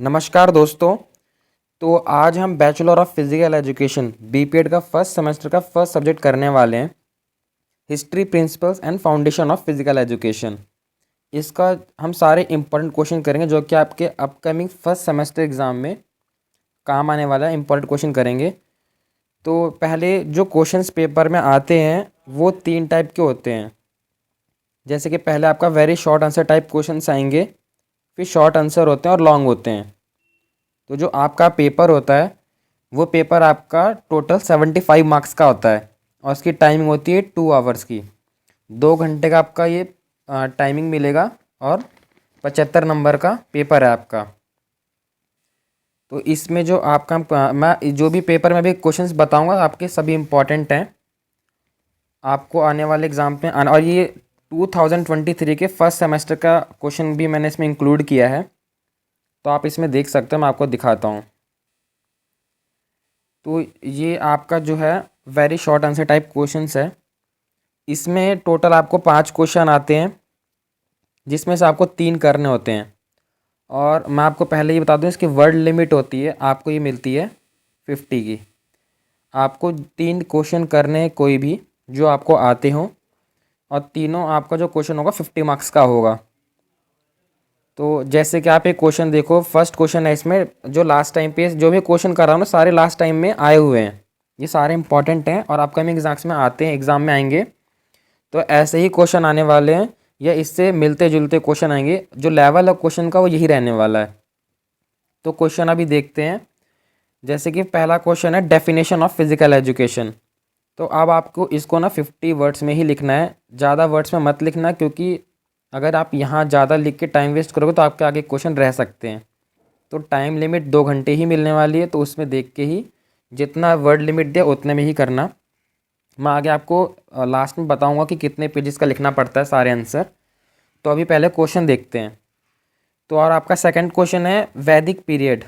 नमस्कार दोस्तों। तो आज हम bachelor of physical education BPEd का फर्स्ट सेमेस्टर का फर्स्ट सब्जेक्ट करने वाले हैं, history principles and foundation of physical education. इसका हम सारे इंपॉर्टेंट क्वेश्चन करेंगे जो कि आपके अपकमिंग फर्स्ट सेमेस्टर एग्ज़ाम में काम आने वाला है। इंपॉर्टेंट क्वेश्चन करेंगे। तो पहले जो क्वेश्चंस पेपर में आते हैं वो 3 टाइप के होते हैं। जैसे कि पहले आपका very short answer type questions आएंगे, फिर शॉर्ट आंसर होते हैं और लॉन्ग होते हैं। तो जो आपका पेपर होता है वो पेपर आपका टोटल 75 मार्क्स का होता है और उसकी टाइमिंग होती है 2 आवर्स की। 2 घंटे का आपका ये टाइमिंग मिलेगा और 75 नंबर का पेपर है आपका। तो इसमें जो आपका मैं जो भी पेपर में भी क्वेश्चंस बताऊंगा आपके सभी इम्पॉर्टेंट हैं आपको आने वाले एग्ज़ाम में आना। और ये 2023 के फर्स्ट सेमेस्टर का क्वेश्चन भी मैंने इसमें इंक्लूड किया है, तो आप इसमें देख सकते हैं। मैं आपको दिखाता हूँ। तो ये आपका जो है very short answer type questions है। इसमें टोटल आपको 5 क्वेश्चन आते हैं जिसमें से आपको 3 करने होते हैं। और मैं आपको पहले ही बता दूं, इसकी वर्ड लिमिट होती है आपको ये मिलती है 50 की। आपको 3 क्वेश्चन करने हैं कोई भी जो आपको आते हों, और तीनों आपका जो क्वेश्चन होगा 50 मार्क्स का होगा। तो जैसे कि आप एक क्वेश्चन देखो, फर्स्ट क्वेश्चन है इसमें जो लास्ट टाइम पे जो भी क्वेश्चन कर रहा हूँ ना सारे लास्ट टाइम में आए हुए हैं। ये सारे इंपॉर्टेंट हैं और अपकमिंग एग्जाम्स में आते हैं, एग्ज़ाम में आएंगे। तो ऐसे ही क्वेश्चन आने वाले हैं या इससे मिलते जुलते क्वेश्चन आएंगे। जो लेवल है क्वेश्चन का वो यही रहने वाला है। तो क्वेश्चन अभी देखते हैं। जैसे कि पहला क्वेश्चन है डेफिनेशन ऑफ फिजिकल एजुकेशन। तो अब आपको इसको ना 50 वर्ड्स में ही लिखना है, ज़्यादा वर्ड्स में मत लिखना, क्योंकि अगर आप यहाँ ज़्यादा लिख के टाइम वेस्ट करोगे तो आपके आगे क्वेश्चन रह सकते हैं। तो टाइम लिमिट 2 घंटे ही मिलने वाली है, तो उसमें देख के ही जितना वर्ड लिमिट दिया उतने में ही करना। मैं आगे आपको लास्ट में बताऊंगा कि कितने पेजेस का लिखना पड़ता है सारे आंसर। तो अभी पहले क्वेश्चन देखते हैं। तो और आपका सेकंड क्वेश्चन है वैदिक पीरियड।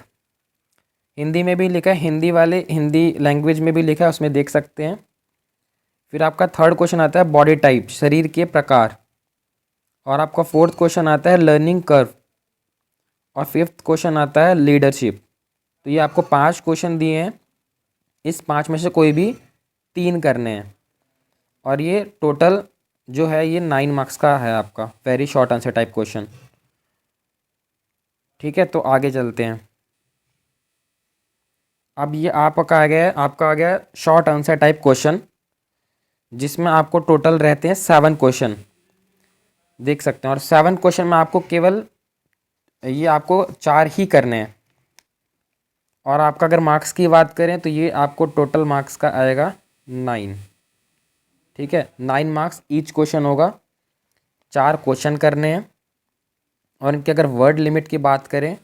हिंदी में भी लिखा है, हिंदी वाले हिंदी लैंग्वेज में भी लिखा है, उसमें देख सकते हैं। फिर आपका थर्ड क्वेश्चन आता है बॉडी टाइप, शरीर के प्रकार। और आपका फोर्थ क्वेश्चन आता है लर्निंग कर्व। और फिफ्थ क्वेश्चन आता है लीडरशिप। तो ये आपको 5 क्वेश्चन दिए हैं, इस 5 में से कोई भी 3 करने हैं। और ये टोटल जो है ये 9 मार्क्स का है आपका very short answer type question. ठीक है, तो आगे चलते हैं। अब ये आपका आ गया शॉर्ट आंसर टाइप क्वेश्चन, जिसमें आपको टोटल रहते हैं 7 क्वेश्चन, देख सकते हैं। और 7 क्वेश्चन में आपको केवल ये आपको 4 ही करने हैं। और आपका अगर मार्क्स की बात करें तो ये आपको टोटल मार्क्स का आएगा 9। ठीक है, 9 मार्क्स ईच क्वेश्चन होगा। 4 क्वेश्चन करने हैं। और इनकी अगर वर्ड लिमिट की बात करें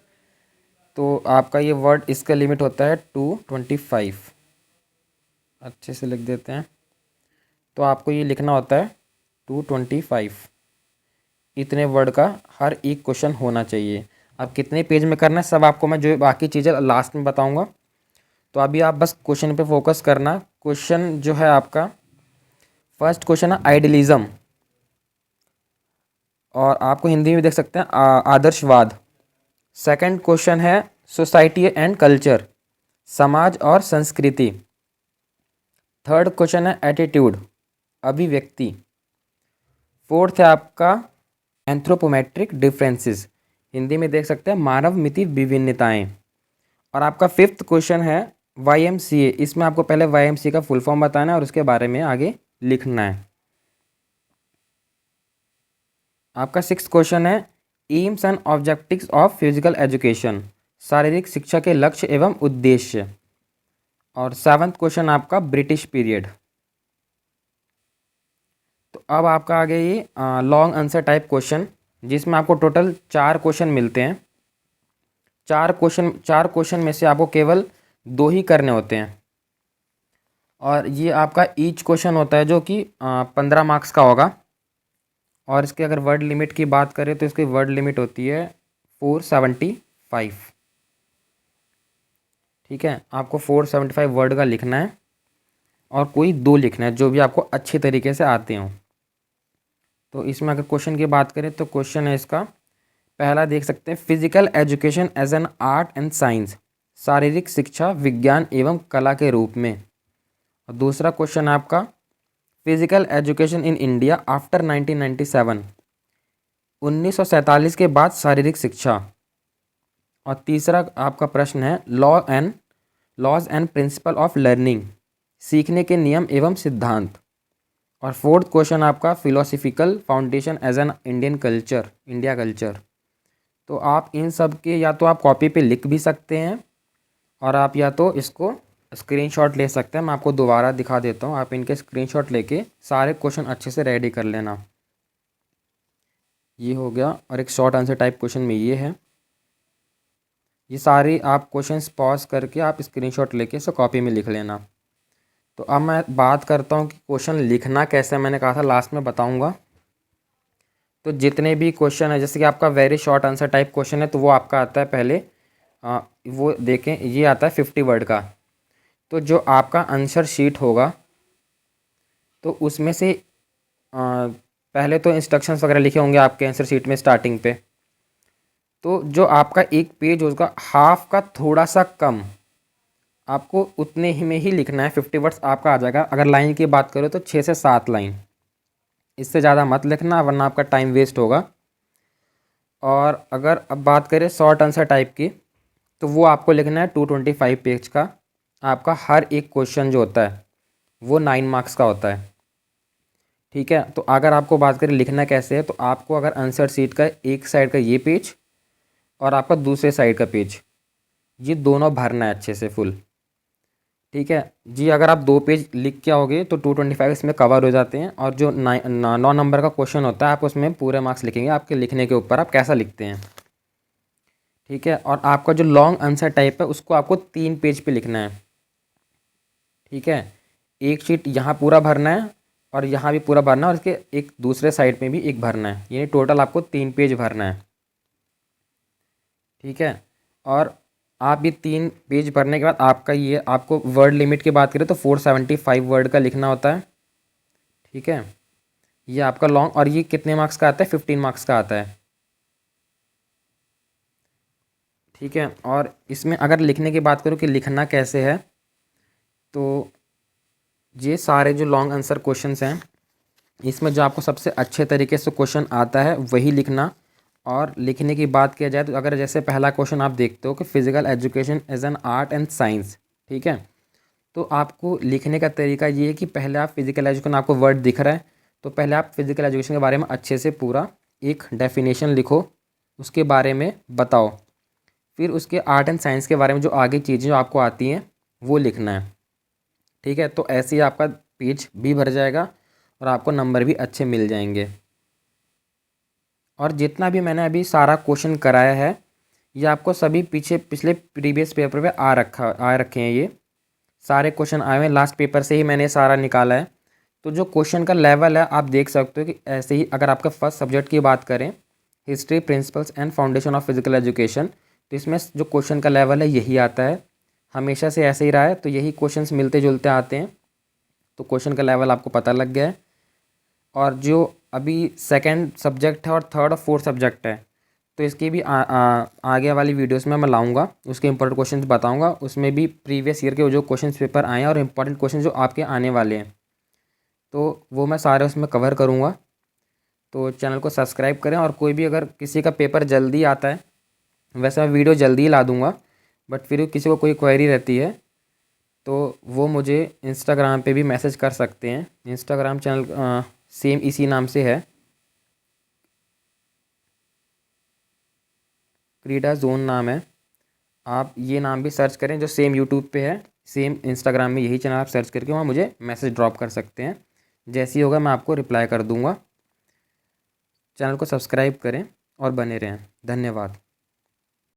तो आपका ये वर्ड इसका लिमिट होता है 225। अच्छे से लिख देते हैं। तो आपको ये लिखना होता है 225। इतने वर्ड का हर एक क्वेश्चन होना चाहिए। अब कितने पेज में करना है सब आपको मैं जो बाकी चीज़ें लास्ट में बताऊंगा। तो अभी आप बस क्वेश्चन पे फोकस करना। क्वेश्चन जो है आपका फर्स्ट क्वेश्चन है आइडियलिज्म, और आपको हिंदी में देख सकते हैं आदर्शवाद। सेकंड क्वेश्चन है सोसाइटी एंड कल्चर, समाज और संस्कृति। थर्ड क्वेश्चन है एटीट्यूड, अभिव्यक्ति। फोर्थ है आपका एंथ्रोपोमेट्रिक डिफरेंसेस, हिंदी में देख सकते हैं मानव मिति विभिन्नताएं। और आपका फिफ्थ क्वेश्चन है वाईएमसीए। इसमें आपको पहले वाईएमसीए का फुल फॉर्म बताना है और उसके बारे में आगे लिखना है। आपका सिक्स्थ क्वेश्चन है AIIMS and objectives of physical education, शारीरिक शिक्षा के लक्ष्य एवं उद्देश्य। और सेवन्थ क्वेश्चन आपका ब्रिटिश पीरियड। तो अब आपका आगे ये लॉन्ग आंसर टाइप क्वेश्चन, जिसमें आपको टोटल 4 क्वेश्चन मिलते हैं। 4 क्वेश्चन में से आपको केवल 2 ही करने होते हैं। और ये आपका ईच क्वेश्चन होता है जो कि 15 मार्क्स का होगा। और इसके अगर वर्ड लिमिट की बात करें तो इसकी वर्ड लिमिट होती है 475। ठीक है, आपको 475 वर्ड का लिखना है और कोई 2 लिखना है जो भी आपको अच्छे तरीके से आते हों। तो इसमें अगर क्वेश्चन की बात करें तो क्वेश्चन है इसका पहला देख सकते हैं, physical education as an art and science, शारीरिक शिक्षा विज्ञान एवं कला के रूप में। और दूसरा क्वेश्चन आपका, physical education in India after 1997, 1947 के बाद शारीरिक शिक्षा। और तीसरा आपका प्रश्न है, laws and principle of learning, सीखने के नियम एवं सिद्धांत। और फोर्थ क्वेश्चन आपका, philosophical foundation as an India culture. तो आप इन सब के या तो आप कॉपी पे लिख भी सकते हैं और आप या तो इसको स्क्रीनशॉट ले सकते हैं। मैं आपको दोबारा दिखा देता हूँ, आप इनके स्क्रीनशॉट लेके सारे क्वेश्चन अच्छे से रेडी कर लेना। ये हो गया, और एक शॉर्ट आंसर टाइप क्वेश्चन में ये है। ये सारे आप क्वेश्चंस पॉज करके आप स्क्रीनशॉट लेके इसे कॉपी में लिख लेना। तो अब मैं बात करता हूँ कि क्वेश्चन लिखना कैसे, मैंने कहा था लास्ट में बताऊँगा। तो जितने भी क्वेश्चन है, जैसे कि आपका very short answer type question है, तो वो आपका आता है पहले वो देखें, ये आता है 50 वर्ड का। तो जो आपका आंसर शीट होगा तो उसमें से पहले तो इंस्ट्रक्शंस वगैरह लिखे होंगे आपके आंसर शीट में स्टार्टिंग पे। तो जो आपका एक पेज होगा हाफ का थोड़ा सा कम, आपको उतने ही में ही लिखना है। 50 वर्ड्स आपका आ जाएगा। अगर लाइन की बात करो तो 6 से 7 लाइन, इससे ज़्यादा मत लिखना वरना आपका टाइम वेस्ट होगा। और अगर अब बात करें शॉर्ट आंसर टाइप की, तो वो आपको लिखना है 225 पेज का। आपका हर एक क्वेश्चन जो होता है वो 9 मार्क्स का होता है। ठीक है, तो अगर आपको बात करें लिखना कैसे है, तो आपको अगर आंसर शीट का एक साइड का ये पेज और आपका दूसरे साइड का पेज, ये दोनों भरना है अच्छे से फुल। ठीक है जी, अगर आप 2 पेज लिख के आओगे तो 225 इसमें कवर हो जाते हैं। और जो 9 नंबर का क्वेश्चन होता है, आप उसमें पूरे मार्क्स लिखेंगे, आपके लिखने के ऊपर आप कैसा लिखते हैं। ठीक है, और आपका जो लॉन्ग आंसर टाइप है उसको आपको 3 पेज पे लिखना है। ठीक है, एक शीट यहाँ पूरा भरना है और यहाँ भी पूरा भरना है, और इसके एक दूसरे साइड में भी एक भरना है, यानी टोटल आपको 3 पेज भरना है। ठीक है, और आप ये 3 पेज भरने के बाद आपका ये, आपको वर्ड लिमिट की बात करें तो 475 वर्ड का लिखना होता है। ठीक है, ये आपका लॉन्ग, और ये कितने मार्क्स का आता है, 15 मार्क्स का आता है। ठीक है, और इसमें अगर लिखने की बात करूँ कि लिखना कैसे है, तो ये सारे जो लॉन्ग आंसर क्वेश्चंस हैं, इसमें जो आपको सबसे अच्छे तरीके से क्वेश्चन आता है वही लिखना। और लिखने की बात किया जाए तो अगर जैसे पहला क्वेश्चन आप देखते हो कि physical education as an art and science, ठीक है, तो आपको लिखने का तरीका ये है कि पहले आप फिजिकल एजुकेशन, आपको वर्ड दिख रहा है तो पहले आप फिजिकल एजुकेशन के बारे में अच्छे से पूरा एक डेफिनेशन लिखो, उसके बारे में बताओ। फिर उसके आर्ट एंड साइंस के बारे में जो आगे चीज़ें जो आपको आती हैं वो लिखना है। ठीक है, तो ऐसे ही आपका पेज भी भर जाएगा और आपको नंबर भी अच्छे मिल जाएंगे। और जितना भी मैंने अभी सारा क्वेश्चन कराया है, ये आपको सभी पिछले प्रीवियस पेपर पे आ रखे हैं। ये सारे क्वेश्चन आए हुए हैं, लास्ट पेपर से ही मैंने सारा निकाला है। तो जो क्वेश्चन का लेवल है आप देख सकते हो कि ऐसे ही, अगर आपका फर्स्ट सब्जेक्ट की बात करें, history principles and foundation of physical education, तो इसमें जो क्वेश्चन का लेवल है यही आता है, हमेशा से ऐसे ही रहा है। तो यही क्वेश्चंस मिलते जुलते आते हैं, तो क्वेश्चन का लेवल आपको पता लग गया है। और जो अभी सेकंड सब्जेक्ट है और थर्ड और फोर्थ सब्जेक्ट है, तो इसकी भी आगे वाली वीडियोस में मैं लाऊंगा, उसके इंपॉर्टेंट क्वेश्चंस बताऊंगा। उसमें भी प्रीवियस ईयर के जो क्वेश्चंस पेपर आए हैं और इम्पॉर्टेंट क्वेश्चन जो आपके आने वाले हैं, तो वो मैं सारे उसमें कवर करूँगा। तो चैनल को सब्सक्राइब करें। और कोई भी अगर किसी का पेपर जल्दी आता है, वैसे मैं वीडियो जल्दी ही ला दूँगा, बट फिर किसी को कोई क्वेरी रहती है तो वो मुझे इंस्टाग्राम पे भी मैसेज कर सकते हैं। इंस्टाग्राम चैनल सेम इसी नाम से है, क्रीडा जोन नाम है। आप ये नाम भी सर्च करें, जो सेम यूट्यूब पे है, सेम इंस्टाग्राम में यही चैनल आप सर्च करके वहाँ मुझे मैसेज ड्रॉप कर सकते हैं। जैसे ही होगा मैं आपको रिप्लाई कर दूँगा। चैनल को सब्सक्राइब करें और बने रहें। धन्यवाद।